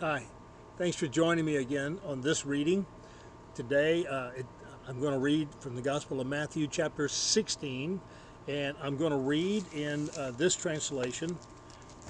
Hi, thanks for joining me again on this reading. Today, I'm going to read from the Gospel of Matthew, chapter 16, and I'm going to read in this translation,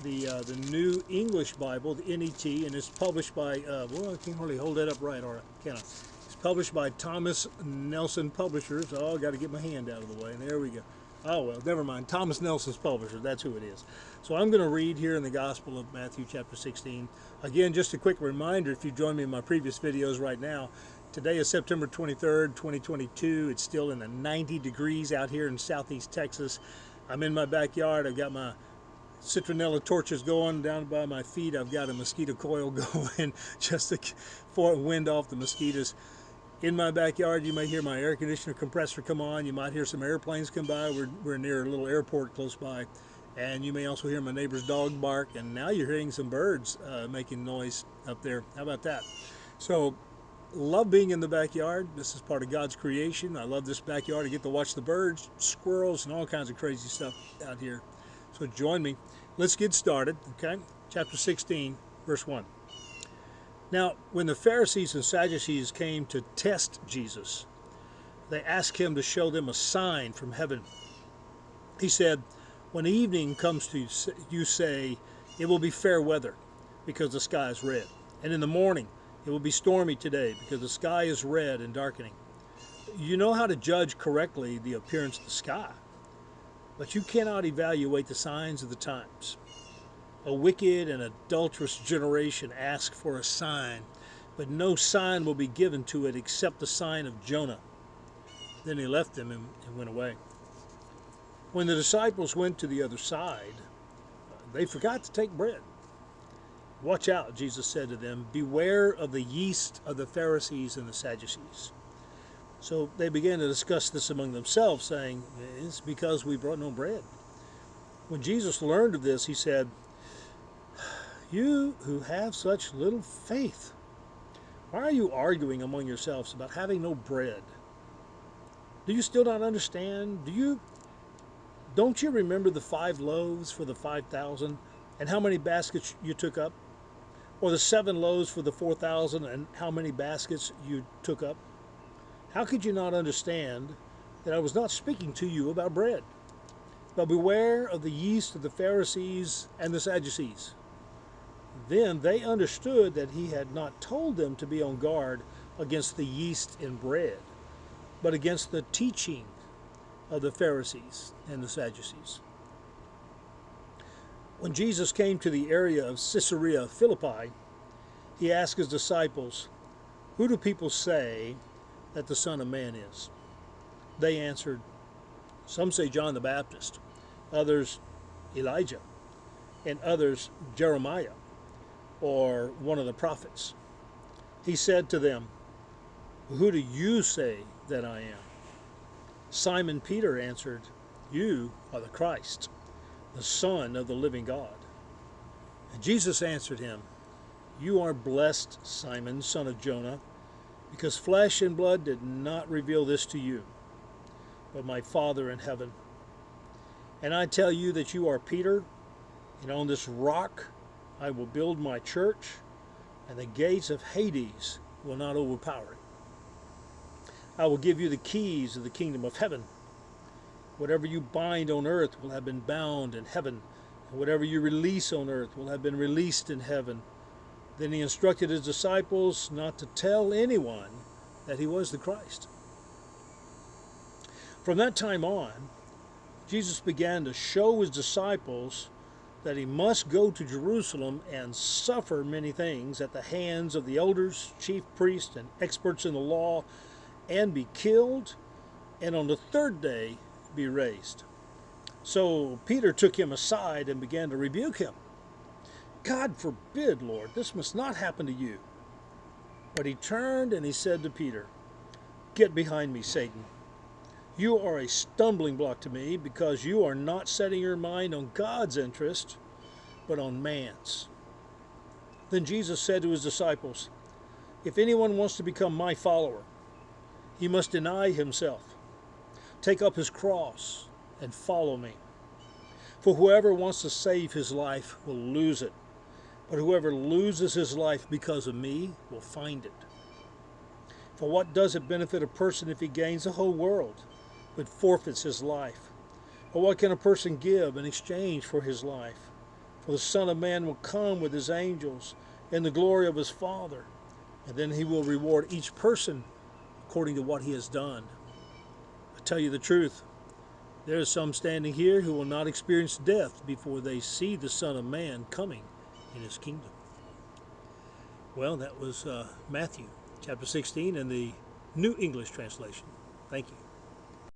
the New English Bible, the NET, and it's published by, well, I can't hardly hold that up right, or can I? It's published by Thomas Nelson Publishers. Oh, I got to get my hand out of the way. There we go. Oh, well, never mind. Thomas Nelson's Publishers, that's who it is. So I'm going to read here in the Gospel of Matthew, chapter 16. Again, just a quick reminder if you join me in my previous videos right now, today is September 23rd, 2022. It's still in the 90 degrees out here in southeast Texas. I'm in my backyard. I've got my citronella torches going down by my feet. I've got a mosquito coil going just to wind off the mosquitoes. In my backyard, you may hear my air conditioner compressor come on. You might hear some airplanes come by. We're near a little airport close by. And you may also hear my neighbor's dog bark. And now you're hearing some birds making noise up there. How about that? So, love being in the backyard. This is part of God's creation. I love this backyard. I get to watch the birds, squirrels, and all kinds of crazy stuff out here. So join me. Let's get started, okay? Chapter 16, verse 1. Now, when the Pharisees and Sadducees came to test Jesus, they asked him to show them a sign from heaven. He said, when evening comes to you say, it will be fair weather because the sky is red. And in the morning, it will be stormy today because the sky is red and darkening. You know how to judge correctly the appearance of the sky, but you cannot evaluate the signs of the times. A wicked and adulterous generation asks for a sign, but no sign will be given to it except the sign of Jonah. Then he left them and went away. When the disciples went to the other side, they forgot to take bread. Watch out, Jesus said to them, beware of the yeast of the Pharisees and the Sadducees. So they began to discuss this among themselves, saying, it's because we brought no bread. When Jesus learned of this, he said, you who have such little faith, why are you arguing among yourselves about having no bread? Do you still not understand? Don't you remember the 5 loaves for the 5,000 and how many baskets you took up? Or the 7 loaves for the 4,000 and how many baskets you took up? How could you not understand that I was not speaking to you about bread? But beware of the yeast of the Pharisees and the Sadducees. Then they understood that he had not told them to be on guard against the yeast in bread, but against the teaching of the Pharisees and the Sadducees. When Jesus came to the area of Caesarea Philippi, he asked his disciples, who do people say that the Son of Man is? They answered, some say John the Baptist, others Elijah, and others Jeremiah, or one of the prophets. He said to them, who do you say that I am? Simon Peter answered, you are the Christ, the Son of the living God. And Jesus answered him, you are blessed, Simon, son of Jonah, because flesh and blood did not reveal this to you, but my Father in heaven. And I tell you that you are Peter, and on this rock I will build my church, and the gates of Hades will not overpower it. I will give you the keys of the kingdom of heaven. Whatever you bind on earth will have been bound in heaven, and whatever you release on earth will have been released in heaven. Then he instructed his disciples not to tell anyone that he was the Christ. From that time on, Jesus began to show his disciples that he must go to Jerusalem and suffer many things at the hands of the elders, chief priests, and experts in the law, and be killed, and on the 3rd day be raised. So Peter took him aside and began to rebuke him. God forbid, Lord, this must not happen to you. But he turned and he said to Peter, get behind me, Satan. You are a stumbling block to me because you are not setting your mind on God's interest, but on man's. Then Jesus said to his disciples, if anyone wants to become my follower, he must deny himself, take up his cross, and follow me. For whoever wants to save his life will lose it, but whoever loses his life because of me will find it. For what does it benefit a person if he gains the whole world, but forfeits his life? Or what can a person give in exchange for his life? For the Son of Man will come with his angels in the glory of his Father, and then he will reward each person according to what he has done. I tell you the truth, there are some standing here who will not experience death before they see the Son of Man coming in his kingdom. Well, that was Matthew chapter 16 in the New English Translation. Thank you.